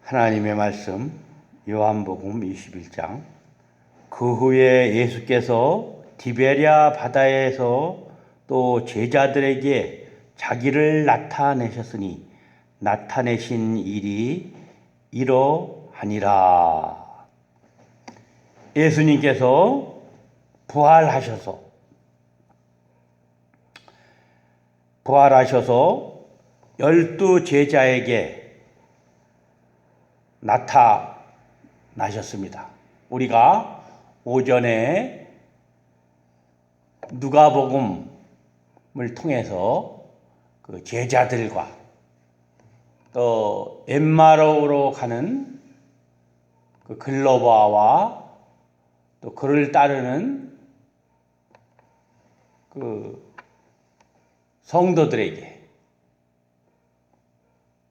하나님의 말씀 요한복음 21장. 그 후에 예수께서 디베랴 바다에서 또 제자들에게 자기를 나타내셨으니 나타내신 일이 이러하니라. 예수님께서 부활하셔서 12제자에게 나타나셨습니다. 우리가 오전에 누가복음을 통해서 그 제자들과 또 엠마오로 가는 그 글로바와 또 그를 따르는 그 성도들에게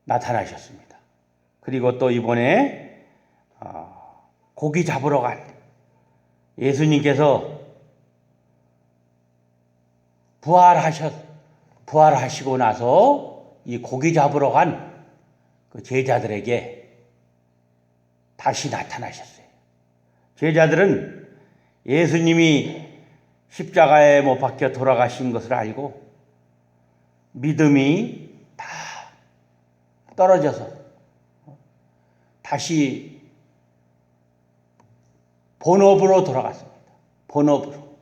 나타나셨습니다. 그리고 또 이번에 고기 잡으러 간 예수님께서 부활하시고 나서 이 고기 잡으러 간 그 제자들에게 다시 나타나셨어요. 제자들은 예수님이 십자가에 못 박혀 돌아가신 것을 알고 믿음이 다 떨어져서 다시 본업으로 돌아갔습니다. 본업으로.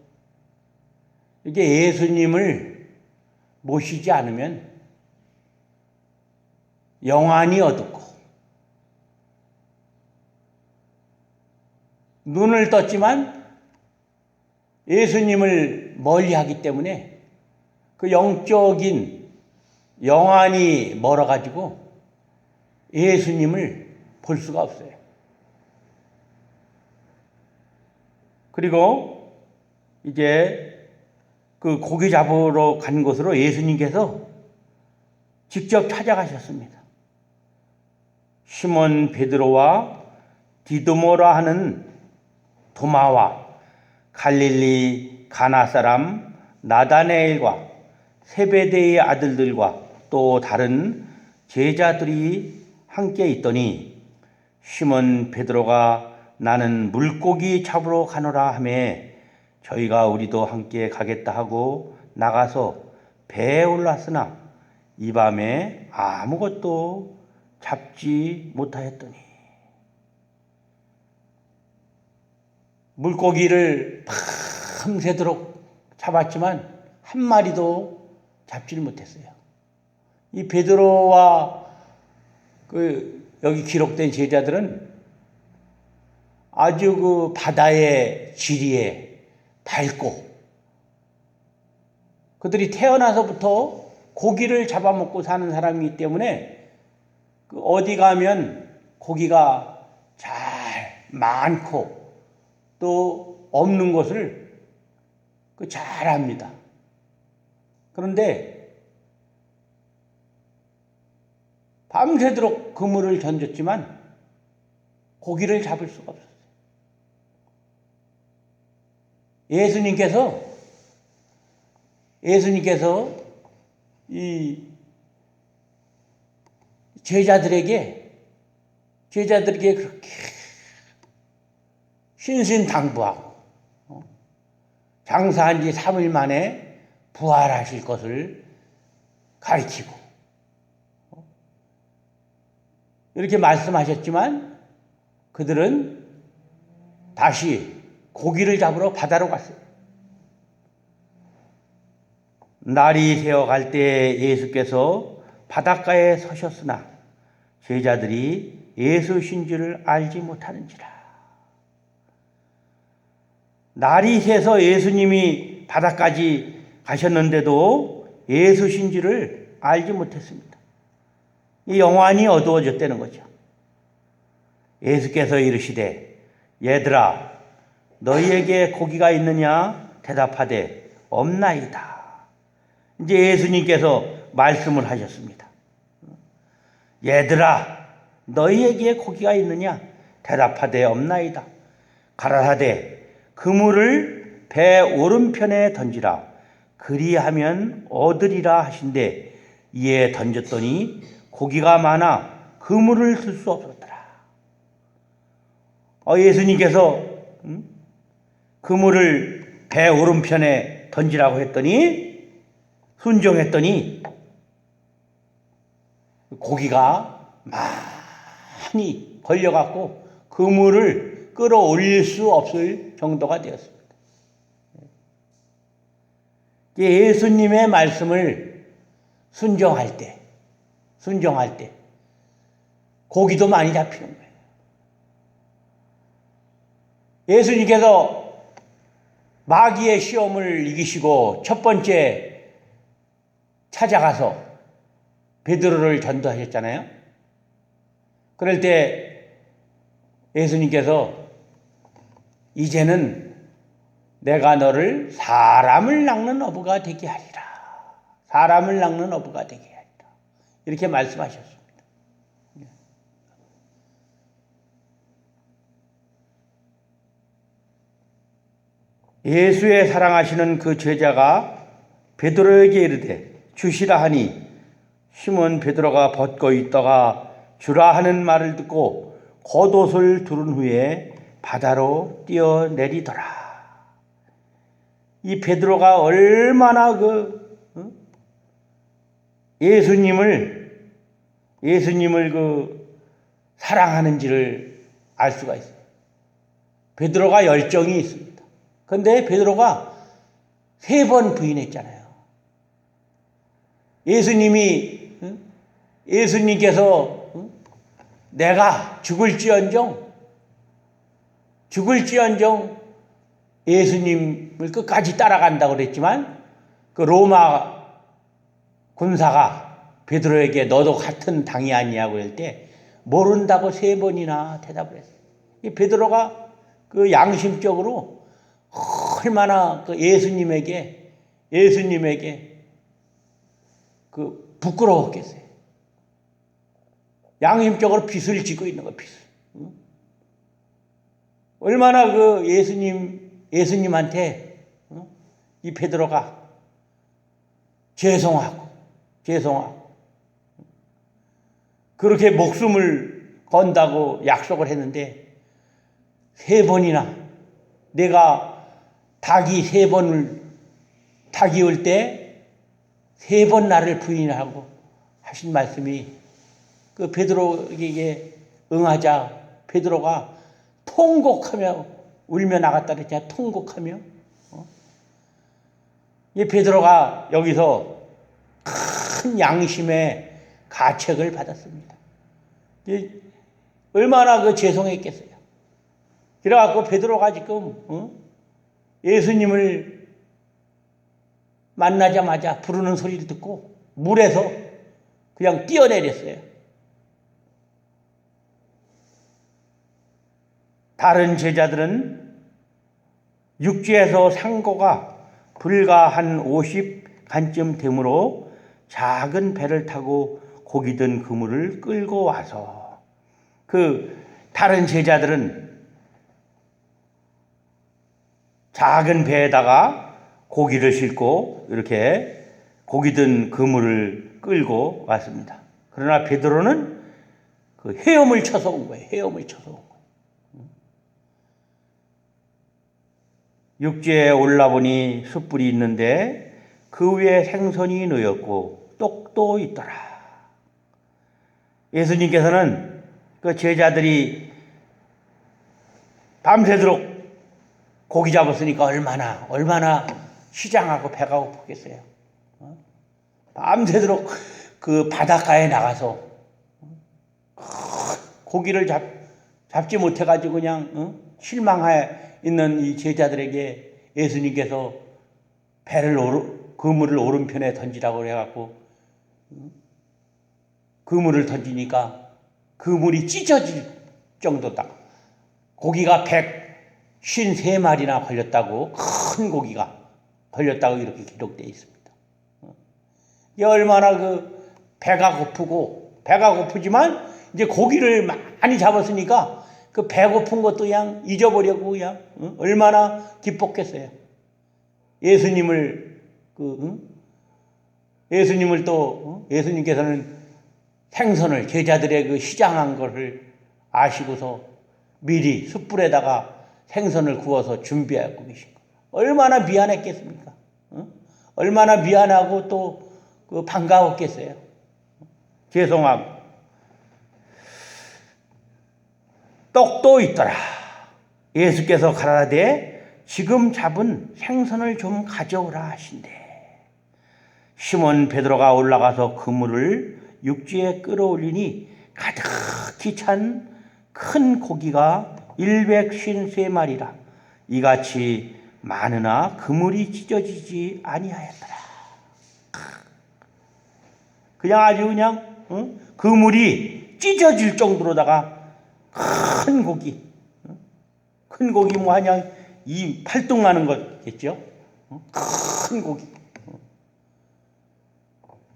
이게 예수님을 모시지 않으면 영안이 어둡고 눈을 떴지만 예수님을 멀리하기 때문에 그 영적인 영안이 멀어가지고 예수님을 볼 수가 없어요. 그리고 이제 그 고기 잡으러 간 곳으로 예수님께서 직접 찾아가셨습니다. 시몬 베드로와 디두모라 하는 도마와 갈릴리 가나 사람 나다네엘과 세베대의 아들들과 또 다른 제자들이 함께 있더니 시몬 베드로가 나는 물고기 잡으러 가노라 하매 저희가 우리도 함께 가겠다 하고 나가서 배에 올랐으나 이 밤에 아무것도 잡지 못하였더니 물고기를 밤새도록 잡았지만 한 마리도 잡지를 못했어요. 이 베드로와 여기 기록된 제자들은 아주 그 바다의 지리에 밝고 그들이 태어나서부터 고기를 잡아먹고 사는 사람이기 때문에 어디 가면 고기가 잘 많고 또 없는 것을 잘 압니다. 그런데 밤새도록 그물을 던졌지만 고기를 잡을 수가 없었어요. 예수님께서 이 제자들에게 그렇게 신신당부하고 장사한 지 3일 만에 부활하실 것을 가르치고 이렇게 말씀하셨지만 그들은 다시 고기를 잡으러 바다로 갔어요. 날이 새어갈 때 예수께서 바닷가에 서셨으나 제자들이 예수신 줄을 알지 못하는지라. 날이 새서 예수님이 바다까지 가셨는데도 예수신 줄을 알지 못했습니다. 이 영안이 어두워졌다는 거죠. 예수께서 이르시되 얘들아 너희에게 고기가 있느냐 대답하되 없나이다. 이제 예수님께서 말씀을 하셨습니다. 얘들아 너희에게 고기가 있느냐 대답하되 없나이다. 가라사대 그물을 배 오른편에 던지라 그리하면 얻으리라 하신대 이에 던졌더니 고기가 많아 그물을 쓸 수 없었더라. 예수님께서 그물을 배 오른편에 던지라고 했더니 순종했더니 고기가 많이 걸려갖고 그물을 끌어올릴 수 없을 정도가 되었습니다. 예수님의 말씀을 순종할 때 고기도 많이 잡히는 거예요. 예수님께서 마귀의 시험을 이기시고 첫 번째 찾아가서 베드로를 전도하셨잖아요. 그럴 때 예수님께서 이제는 내가 너를 사람을 낚는 어부가 되게 하리라. 사람을 낚는 어부가 되게 하리라. 이렇게 말씀하셨습니다. 예수의 사랑하시는 그 제자가 베드로에게 이르되 주시라 하니 시몬 베드로가 벗고 있다가 주라 하는 말을 듣고 겉옷을 두른 후에 바다로 뛰어내리더라. 이 베드로가 얼마나 예수님을 사랑하는지를 알 수가 있어요. 베드로가 열정이 있습니다. 그런데 베드로가 3번 부인했잖아요. 예수님께서 내가 죽을지언정 예수님을 끝까지 따라간다고 그랬지만 그 로마 군사가 베드로에게 너도 같은 당이 아니냐고 할 때 모른다고 3번이나 대답을 했어요. 이 베드로가 그 양심적으로 얼마나 그 예수님에게 그 부끄러웠겠어요. 양심적으로 빚을 지고 있는 거, 빚을. 얼마나 그 예수님한테 이 베드로가 죄송하고 그렇게 목숨을 건다고 약속을 했는데 3번이나 내가 닭이 3번을 닭이 올 때 3번 나를 부인하고 하신 말씀이 그 베드로에게 응하자 베드로가 통곡하며 울며 나갔다 그랬잖아요. 통곡하며. 이 베드로가 여기서 큰 양심의 가책을 받았습니다. 얼마나 그 죄송했겠어요. 그래갖고 베드로가 지금 예수님을 만나자마자 부르는 소리를 듣고 물에서 그냥 뛰어내렸어요. 다른 제자들은 육지에서 상고가 불과 한 50간쯤 되므로 작은 배를 타고 고기 든 그물을 끌고 와서 그 다른 제자들은 작은 배에다가 고기를 싣고 이렇게 고기 든 그물을 끌고 왔습니다. 그러나 베드로는 그 헤엄을 쳐서 온 거예요. 헤엄을 쳐서 온 거예요. 육지에 올라보니 숯불이 있는데 그 위에 생선이 놓였고 떡도 있더라. 예수님께서는 그 제자들이 밤새도록 고기 잡았으니까 얼마나 시장하고 배가 고팠겠어요. 밤새도록 그 바닷가에 나가서 고기를 잡지 못해가지고 그냥 실망해 있는 이 제자들에게 예수님께서 그물을 오른편에 던지라고 해갖고 그물을 던지니까 그물이 찢어질 정도다. 고기가 153마리나 걸렸다고, 큰 고기가 걸렸다고 이렇게 기록되어 있습니다. 이게 얼마나 그 배가 고프지만 이제 고기를 많이 잡았으니까 그 배고픈 것도 그냥 잊어버리고 그냥 얼마나 기뻤겠어요. 예수님을 또 예수님께서는 생선을 제자들의 그 시장한 것을 아시고서 미리 숯불에다가 생선을 구워서 준비하고 계신 거예요. 얼마나 미안했겠습니까? 얼마나 미안하고 또 그 반가웠겠어요. 죄송하고. 떡도 있더라. 예수께서 가라사대 지금 잡은 생선을 좀 가져오라 하신대. 시몬 베드로가 올라가서 그물을 육지에 끌어올리니 가득히 찬 큰 고기가 153마리라. 이같이 많으나 그물이 찢어지지 아니하였더라. 그냥 아주 그냥 그물이 찢어질 정도로다가 큰 고기, 큰 고기 뭐 하냐 이 팔뚝 나는 거겠죠. 큰 고기.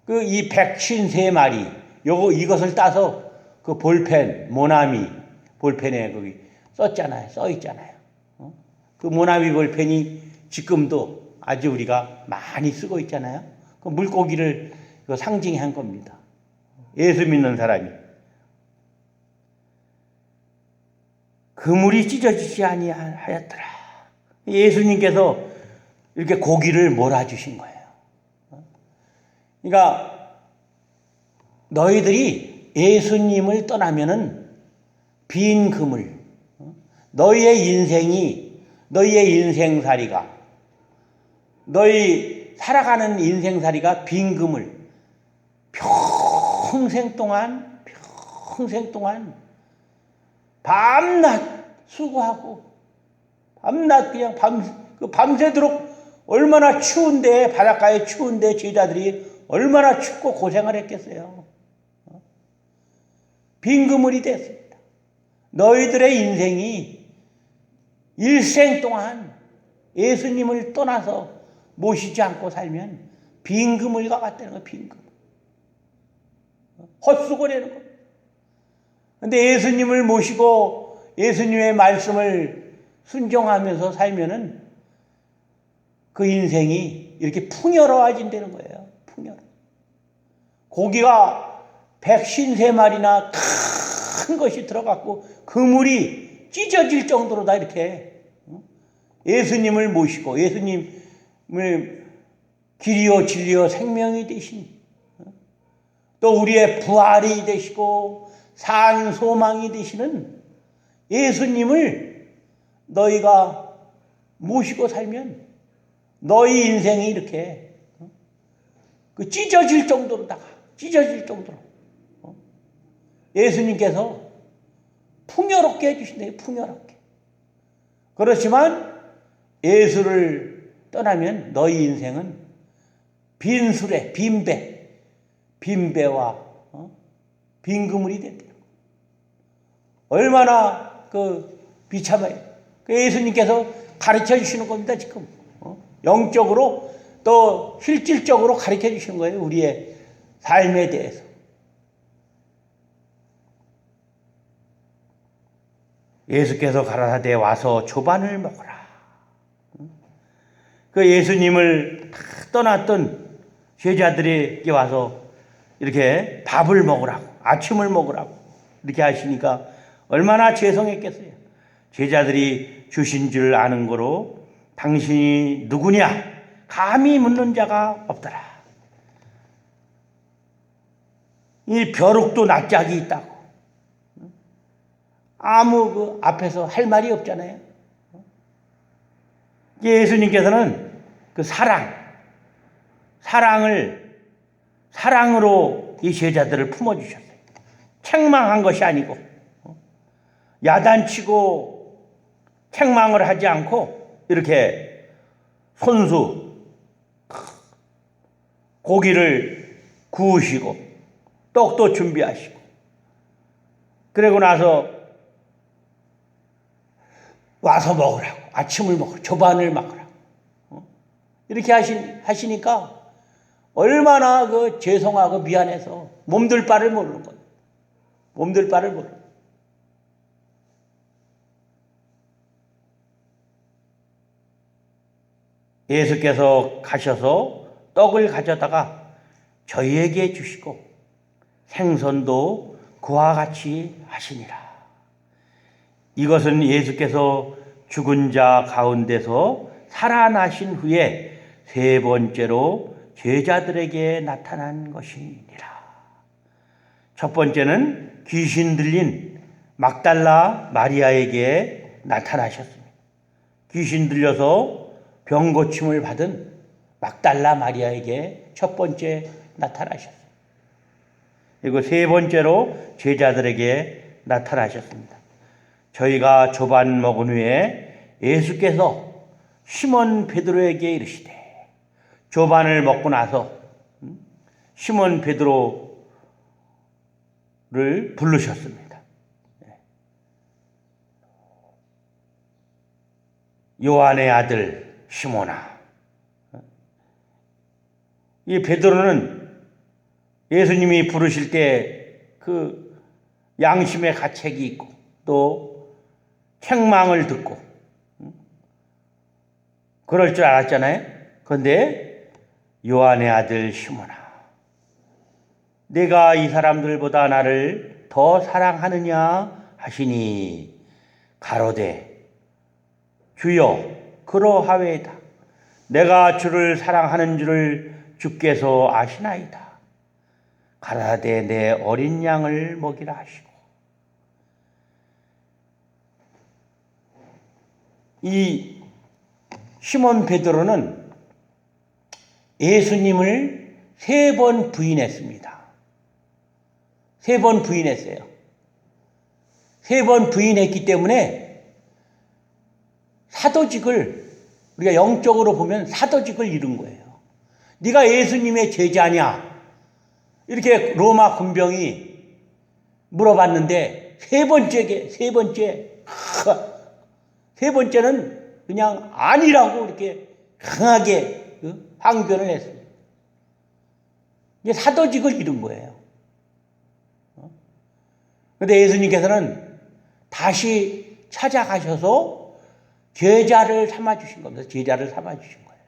그 이 153마리 이것을 따서 그 볼펜 모나미 볼펜에 거기 썼잖아요. 써 있잖아요. 그 모나미 볼펜이 지금도 아주 우리가 많이 쓰고 있잖아요. 그 물고기를 상징한 겁니다. 예수 믿는 사람이. 그물이 찢어지지 아니하였더라. 예수님께서 이렇게 고기를 몰아주신 거예요. 그러니까 너희들이 예수님을 떠나면은 빈 그물, 너희의 인생살이가, 너희 살아가는 인생살이가 빈 그물, 평생 동안 밤낮 수고하고, 밤낮 그냥 밤새도록 얼마나 추운데, 바닷가에 추운데 제자들이 얼마나 춥고 고생을 했겠어요. 빈 그물이 됐습니다. 너희들의 인생이 일생 동안 예수님을 떠나서 모시지 않고 살면 빈 그물과 같다는 거예요. 빈 그물. 헛수고라는 거예요. 그런데 예수님을 모시고 예수님의 말씀을 순종하면서 살면은 그 인생이 이렇게 풍요로워진다는 거예요. 풍요로워. 고기가 153마리나 큰 것이 들어갔고 그물이 찢어질 정도로 다 이렇게 예수님을 모시고 예수님을 길이요 진리요 생명이 되신 또 우리의 부활이 되시고 산 소망이 되시는 예수님을 너희가 모시고 살면 너희 인생이 이렇게 찢어질 정도로다가 찢어질 정도로 예수님께서 풍요롭게 해주신대요. 풍요롭게. 그렇지만 예수를 떠나면 너희 인생은 빈술에 빈배와 빈 그물이 된대요. 얼마나 비참해요. 예수님께서 가르쳐 주시는 겁니다. 지금 영적으로 또 실질적으로 가르쳐 주시는 거예요. 우리의 삶에 대해서. 예수께서 가라사대 와서 조반을 먹으라. 그 예수님을 떠났던 제자들에게 와서 이렇게 밥을 먹으라고, 아침을 먹으라고 이렇게 하시니까 얼마나 죄송했겠어요. 제자들이 주신 줄 아는 거로 당신이 누구냐? 감히 묻는 자가 없더라. 이 벼룩도 낯짝이 있다고. 아무 앞에서 할 말이 없잖아요. 예수님께서는 그 사랑으로 이 제자들을 품어주셨어요. 책망한 것이 아니고, 야단치고 책망을 하지 않고, 이렇게 손수 고기를 구우시고, 떡도 준비하시고, 그러고 나서 와서 먹으라고, 아침을 먹으라고, 조반을 먹으라고. 이렇게 하시니까 얼마나 죄송하고 미안해서 몸둘 바를 모르는 거예요. 몸둘 바를 모르는 거예요. 예수께서 가셔서 떡을 가져다가 저희에게 주시고 생선도 그와 같이 하시니라. 이것은 예수께서 죽은 자 가운데서 살아나신 후에 세 번째로 제자들에게 나타난 것이니라. 첫 번째는 귀신 들린 막달라 마리아에게 나타나셨습니다. 귀신 들려서 병 고침을 받은 막달라 마리아에게 첫 번째 나타나셨습니다. 그리고 세 번째로 제자들에게 나타나셨습니다. 저희가 조반 먹은 후에 예수께서 시몬 베드로에게 이르시되, 조반을 먹고 나서 시몬 베드로를 부르셨습니다. 요한의 아들 시몬아. 이 베드로는 예수님이 부르실 때 그 양심의 가책이 있고 또 책망을 듣고 그럴 줄 알았잖아요. 그런데 요한의 아들 시몬아, 내가 이 사람들보다 나를 더 사랑하느냐 하시니 가로되 주여 그러하외이다. 내가 주를 사랑하는 줄을 주께서 아시나이다. 가라되 내 어린 양을 먹이라 하시고. 이 시몬 베드로는 예수님을 3번 부인했습니다. 3번 부인했어요. 3번 부인했기 때문에 사도직을, 우리가 영적으로 보면 사도직을 잃은 거예요. 네가 예수님의 제자냐? 이렇게 로마 군병이 물어봤는데 세 번째는 그냥 아니라고 이렇게 강하게 항변을 했습니다. 이게 사도직을 잃은 거예요. 그런데 예수님께서는 다시 찾아가셔서 제자를 삼아주신 겁니다. 제자를 삼아주신 거예요.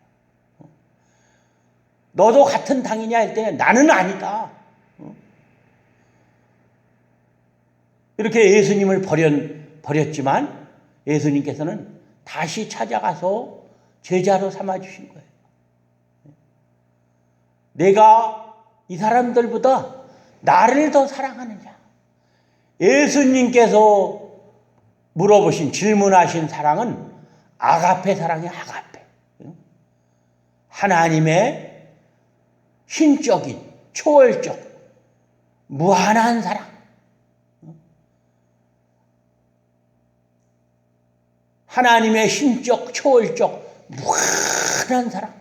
너도 같은 당이냐 할 때 나는 아니다. 이렇게 예수님을 버렸지만 예수님께서는 다시 찾아가서 제자로 삼아주신 거예요. 내가 이 사람들보다 나를 더 사랑하느냐? 예수님께서 물어보신, 질문하신 사랑은 아가페 사랑이에요. 아가페. 하나님의 신적인, 초월적, 무한한 사랑. 하나님의 신적, 초월적, 무한한 사랑.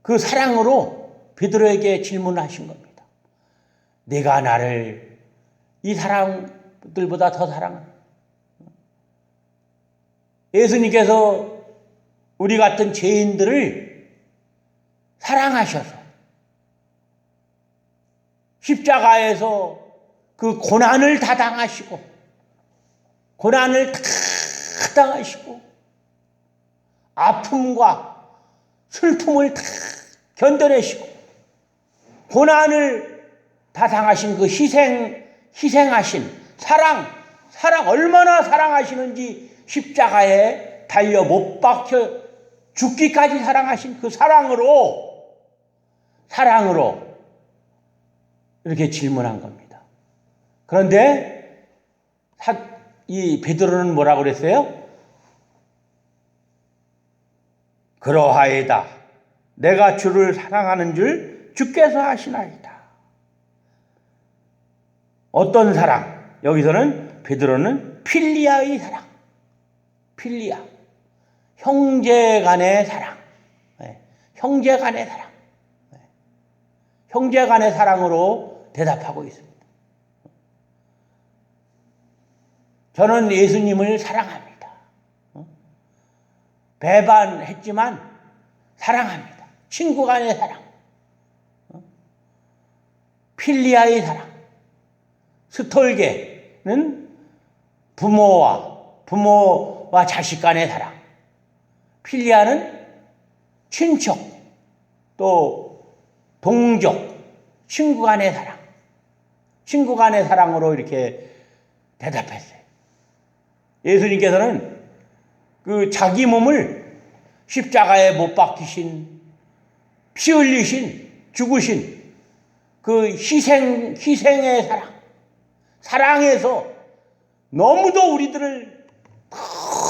그 사랑으로 베드로에게 질문하신 겁니다. 내가 나를 이 사람들보다 더 사랑하는. 예수님께서 우리 같은 죄인들을 사랑하셔서 십자가에서 그 고난을 다 당하시고, 고난을 다 당하시고, 아픔과 슬픔을 다 견뎌내시고, 고난을 다 당하신 그 희생하신 사랑 얼마나 사랑하시는지 십자가에 달려 못 박혀 죽기까지 사랑하신 그 사랑으로 이렇게 질문한 겁니다. 그런데 이 베드로는 뭐라고 그랬어요? 그러하이다. 내가 주를 사랑하는 줄 주께서 아시나이다. 어떤 사랑? 여기서는 베드로는 필리아의 사랑. 필리아. 형제간의 사랑. 형제간의 사랑. 형제간의 사랑으로 대답하고 있습니다. 저는 예수님을 사랑합니다. 배반했지만 사랑합니다. 친구간의 사랑. 필리아의 사랑. 스톨게는 부모와 자식 간의 사랑. 필리아는 친척, 또 동족, 친구 간의 사랑. 친구 간의 사랑으로 이렇게 대답했어요. 예수님께서는 그 자기 몸을 십자가에 못 박히신, 피 흘리신, 죽으신 그 희생의 사랑에서 너무도 우리들을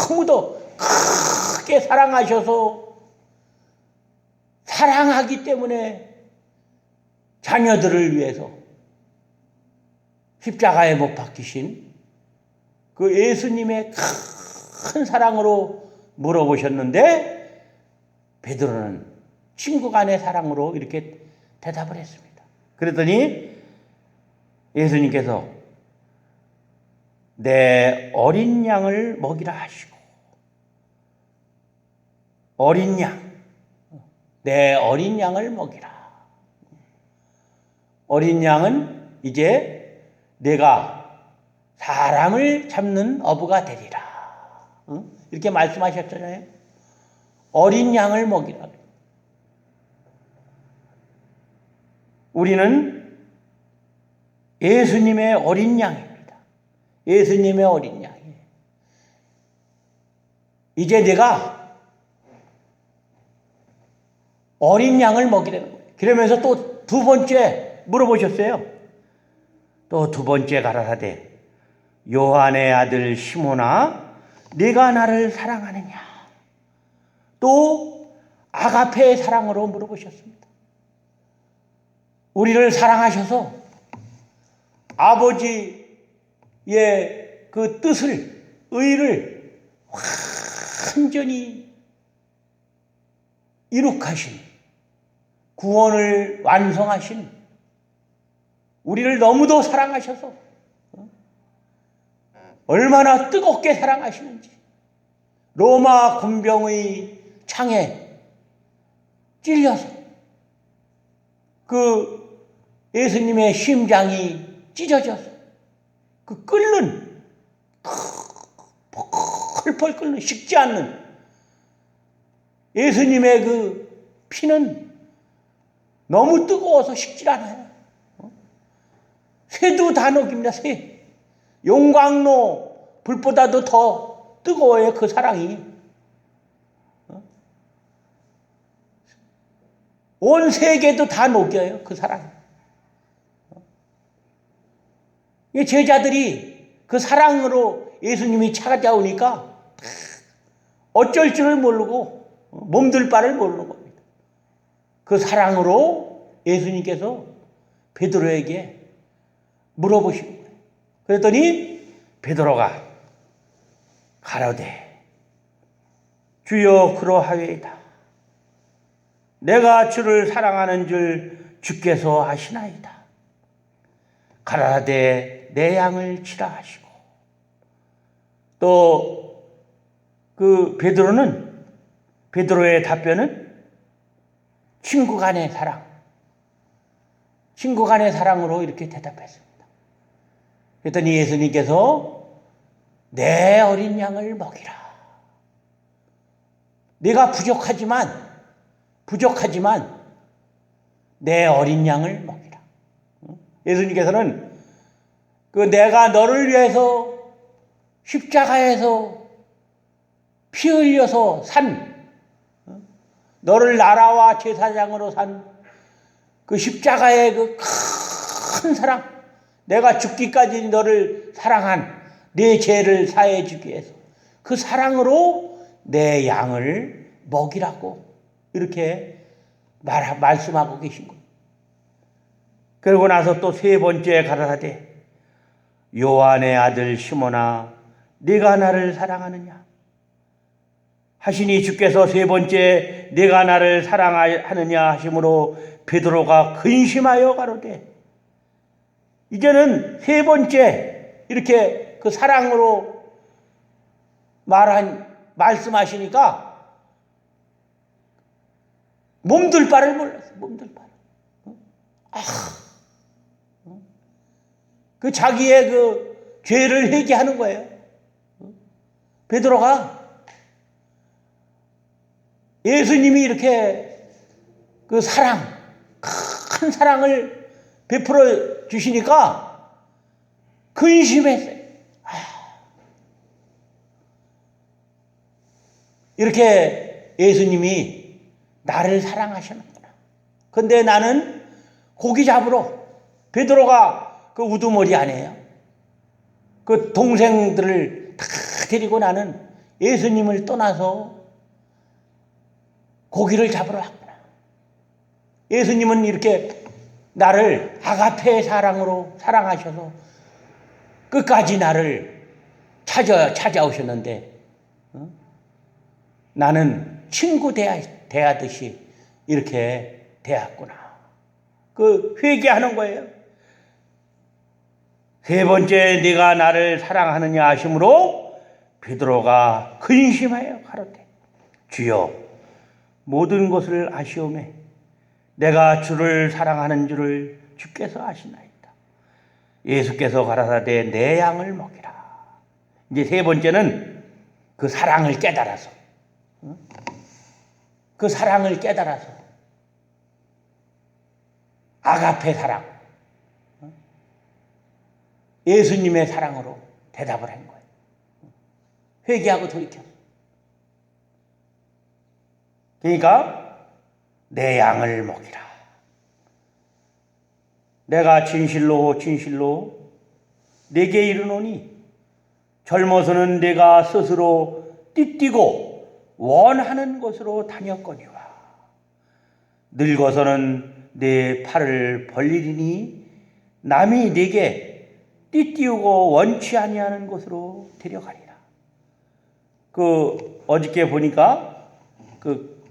너무도 크게 사랑하셔서 사랑하기 때문에 자녀들을 위해서 십자가에 못 박히신 그 예수님의 큰 사랑으로 물어보셨는데 베드로는 친구 간의 사랑으로 이렇게 대답을 했습니다. 그랬더니 예수님께서 내 어린 양을 먹이라 하시고, 어린 양, 내 어린 양을 먹이라. 어린 양은 이제 내가 사람을 잡는 어부가 되리라. 이렇게 말씀하셨잖아요. 어린 양을 먹이라. 우리는 예수님의 어린 양입니다. 예수님의 어린 양이에요. 이제 내가 어린 양을 먹이라는 거예요. 그러면서 또 두 번째 물어보셨어요. 또 두 번째 가라사대 요한의 아들 시몬아 네가 나를 사랑하느냐. 또 아가페의 사랑으로 물어보셨습니다. 우리를 사랑하셔서 아버지의 그 뜻을, 의를 완전히 이룩하신, 구원을 완성하신, 우리를 너무도 사랑하셔서 얼마나 뜨겁게 사랑하시는지 로마 군병의 창에 찔려서 그 예수님의 심장이 찢어져서 그 끓는, 펄펄 끓는, 식지 않는 예수님의 그 피는 너무 뜨거워서 식질 않아요. 쇠도 다 녹입니다. 쇠. 용광로 불보다도 더 뜨거워요. 그 사랑이. 온 세계도 다 녹여요. 그 사랑이. 제자들이 그 사랑으로 예수님이 찾아오니까 어쩔 줄을 모르고 몸둘 바를 모르는 겁니다. 그 사랑으로 예수님께서 베드로에게 물어보시는 거예요. 그랬더니 베드로가 가로되 주여 그러하외이다. 내가 주를 사랑하는 줄 주께서 아시나이다. 가라사대 내 양을 치라 하시고, 또 그 베드로의 답변은 친구 간의 사랑으로 이렇게 대답했습니다. 그랬더니 예수님께서 내 어린 양을 먹이라. 내가 부족하지만 내 어린 양을 먹이라. 예수님께서는 그 내가 너를 위해서 십자가에서 피 흘려서 너를 나라와 제사장으로 산 그 십자가의 그 큰 사랑, 내가 죽기까지 너를 사랑한 내 죄를 사해 주기 위해서 그 사랑으로 내 양을 먹이라고 이렇게 말씀하고 계신 거예요. 그러고 나서 또 세 번째 가라사대 요한의 아들 시몬아 네가 나를 사랑하느냐 하시니 주께서 세 번째 네가 나를 사랑하느냐 하심으로 베드로가 근심하여 가로되, 이제는 세 번째 이렇게 그 사랑으로 말씀하시니까 몸둘 바를 몰랐어요. 그 자기의 그 죄를 회개하는 거예요. 베드로가 예수님이 이렇게 그 큰 사랑을 베풀어 주시니까 근심했어요. 이렇게 예수님이 나를 사랑하시는구나. 근데 나는 고기 잡으러 베드로가 그 우두머리 아니에요. 그 동생들을 다 데리고 나는 예수님을 떠나서 고기를 잡으러 왔구나. 예수님은 이렇게 나를 아가페의 사랑으로 사랑하셔서 끝까지 나를 찾아오셨는데 나는 친구 대하듯이 이렇게 대했구나. 그 회개하는 거예요. 세 번째, 네가 나를 사랑하느냐 하심으로 베드로가 근심하여 가로되 주여 모든 것을 아시오매 내가 주를 사랑하는 줄을 주께서 아시나이다. 예수께서 가라사대 내 양을 먹이라. 이제 세 번째는 그 사랑을 깨달아서 그 사랑을 깨달아서 아가페 사랑, 예수님의 사랑으로 대답을 한 거예요. 회개하고 돌이켰어. 그러니까 내 양을 먹이라. 내가 진실로 진실로 내게 이르노니 젊어서는 내가 스스로 띠띠고 원하는 곳으로 다녔거니와 늙어서는 내 팔을 벌리리니 남이 내게 띠띠우고 원치 아니하는 곳으로 데려가리라. 그 어저께 보니까 그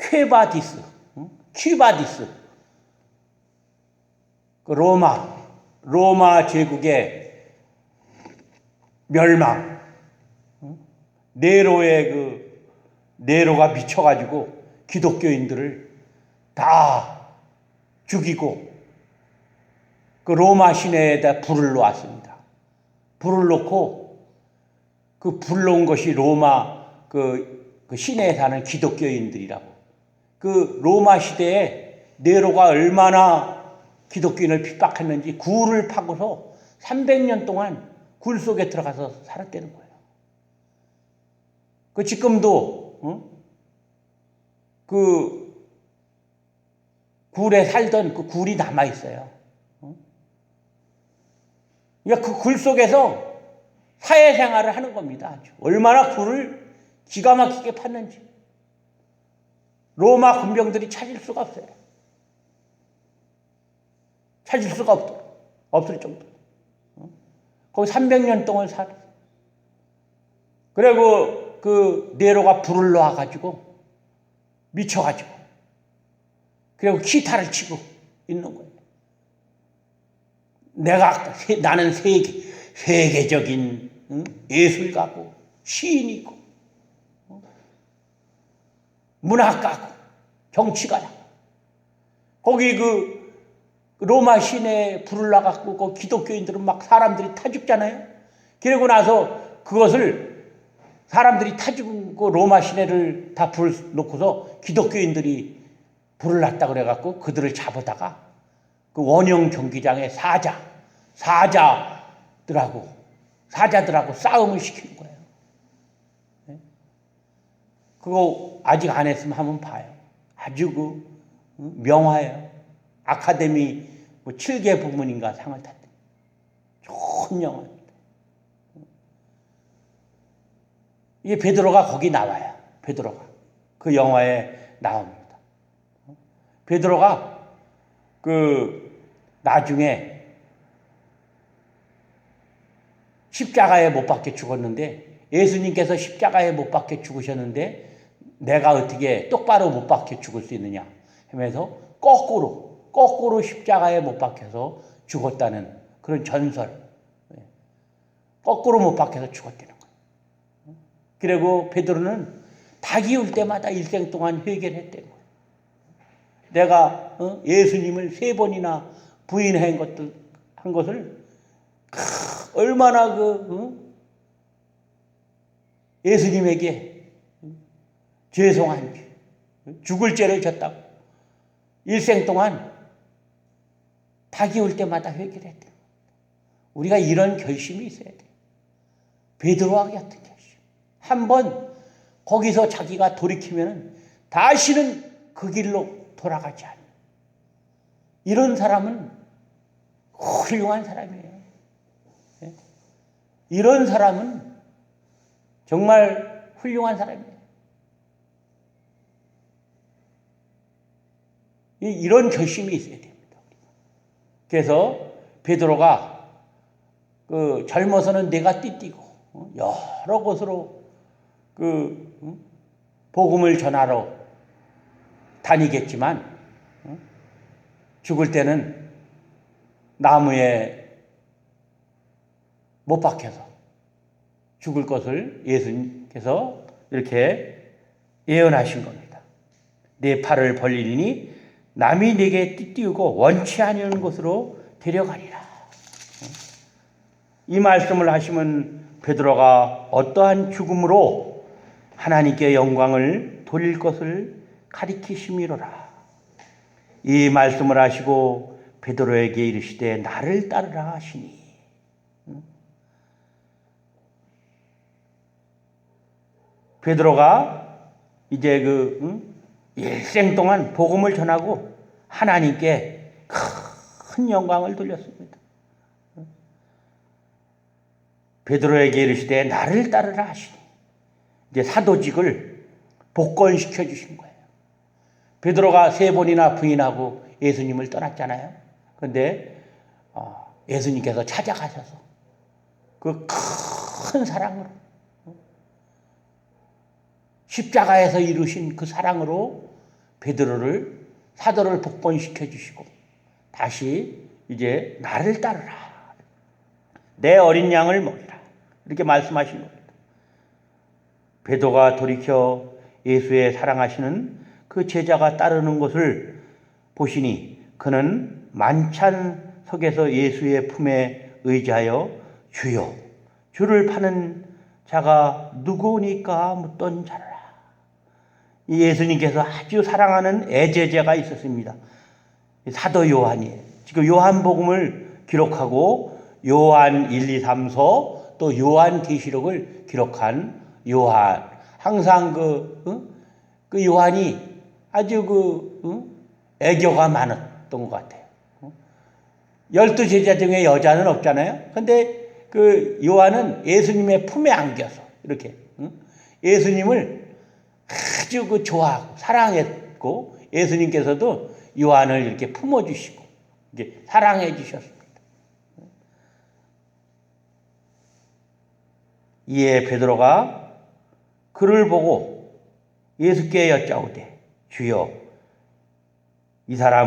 퀴바디스 그 로마 제국의 멸망, 네로가 미쳐가지고 기독교인들을 다 죽이고 그 로마 시내에다 불을 놓았습니다. 불을 놓고 그 불 놓은 것이 로마 그 시내에 사는 기독교인들이라고. 그 로마 시대에 네로가 얼마나 기독교인을 핍박했는지 굴을 파고서 300년 동안 굴 속에 들어가서 살았다는 거예요. 그 지금도 그 굴에 살던 그 굴이 남아 있어요. 그러니까 그 굴 속에서 사회생활을 하는 겁니다. 얼마나 굴을 기가 막히게 팠는지. 로마 군병들이 찾을 수가 없어요. 찾을 수가 없을 정도. 거기 300년 동안 살았어요. 그리고 그 네로가 불을 놓아가지고 미쳐가지고 그리고 기타를 치고 있는 거예요. 나는 세계적인 예술가고 시인이고 문학가고 정치가라고. 거기 그 로마 시내에 불을 놔갖고 그 기독교인들은 막 사람들이 타 죽잖아요. 그러고 나서 그것을 사람들이 타 죽고 로마 시내를 다 불 놓고서 기독교인들이 불을 놨다 그래갖고 그들을 잡아다가 그 원형 경기장에 사자들하고 싸움을 시키는 거예요. 그거 아직 안 했으면 한번 봐요. 아주 그 명화예요. 아카데미 뭐 7개 부문인가 상을 탔대. 좋은 영화입니다. 이게 베드로가 거기 나와요. 베드로가 그 영화에 나옵니다. 베드로가 그 나중에 십자가에 못 박혀 죽었는데 예수님께서 십자가에 못 박혀 죽으셨는데 내가 어떻게 똑바로 못 박혀 죽을 수 있느냐 하면서 거꾸로 십자가에 못 박혀서 죽었다는 그런 전설. 거꾸로 못 박혀서 죽었다는 거예요. 그리고 베드로는 닭이 울 때마다 일생 동안 회개를 했다는 거예요. 내가 예수님을 3번이나 부인한 것을 얼마나 예수님에게 죄송한지, 죽을 죄를 졌다고 일생 동안 닭이 올 때마다 회개를 했대요. 우리가 이런 결심이 있어야 돼요. 베드로와 같은 결심. 한번 거기서 자기가 돌이키면 다시는 그 길로 돌아가지 않는 이런 사람은 훌륭한 사람이에요. 이런 사람은 정말 훌륭한 사람이에요. 이런 결심이 있어야 됩니다. 그래서 베드로가 젊어서는 내가 띠띠고 여러 곳으로 복음을 전하러 다니겠지만 죽을 때는 나무에 못 박혀서 죽을 것을 예수님께서 이렇게 예언하신 겁니다. 내 팔을 벌리니 남이 내게 띠띠우고 원치 아니하는 곳으로 데려가리라. 이 말씀을 하시면 베드로가 어떠한 죽음으로 하나님께 영광을 돌릴 것을 가리키심이로라. 이 말씀을 하시고 베드로에게 이르시되 나를 따르라 하시니 베드로가 이제 일생 동안 복음을 전하고 하나님께 큰 영광을 돌렸습니다. 베드로에게 이르시되 나를 따르라 하시니 이제 사도직을 복권시켜 주신 거예요. 베드로가 3번이나 부인하고 예수님을 떠났잖아요. 그런데 예수님께서 찾아가셔서 그 큰 사랑으로 십자가에서 이루신 그 사랑으로 베드로를 사도를 복권시켜 주시고 다시 이제 나를 따르라. 내 어린 양을 먹이라. 이렇게 말씀하신 겁니다. 베드로가 돌이켜 예수의 사랑하시는 그 제자가 따르는 것을 보시니 그는 만찬석에서 예수의 품에 의지하여 주여 주를 파는 자가 누구니까 묻던 자라. 예수님께서 아주 사랑하는 애제자가 있었습니다. 사도 요한이에요. 지금 요한복음을 기록하고 요한 1, 2, 3서 또 요한계시록을 기록한 요한. 항상 그 요한이 아주 애교가 많았던 것 같아요. 12제자 중에 여자는 없잖아요. 근데 그 요한은 예수님의 품에 안겨서 이렇게 예수님을 아주 좋아하고 사랑했고 예수님께서도 요한을 이렇게 품어주시고 이제 사랑해 주셨습니다. 이에 베드로가 그를 보고 예수께 여짜오되 주여 이 사람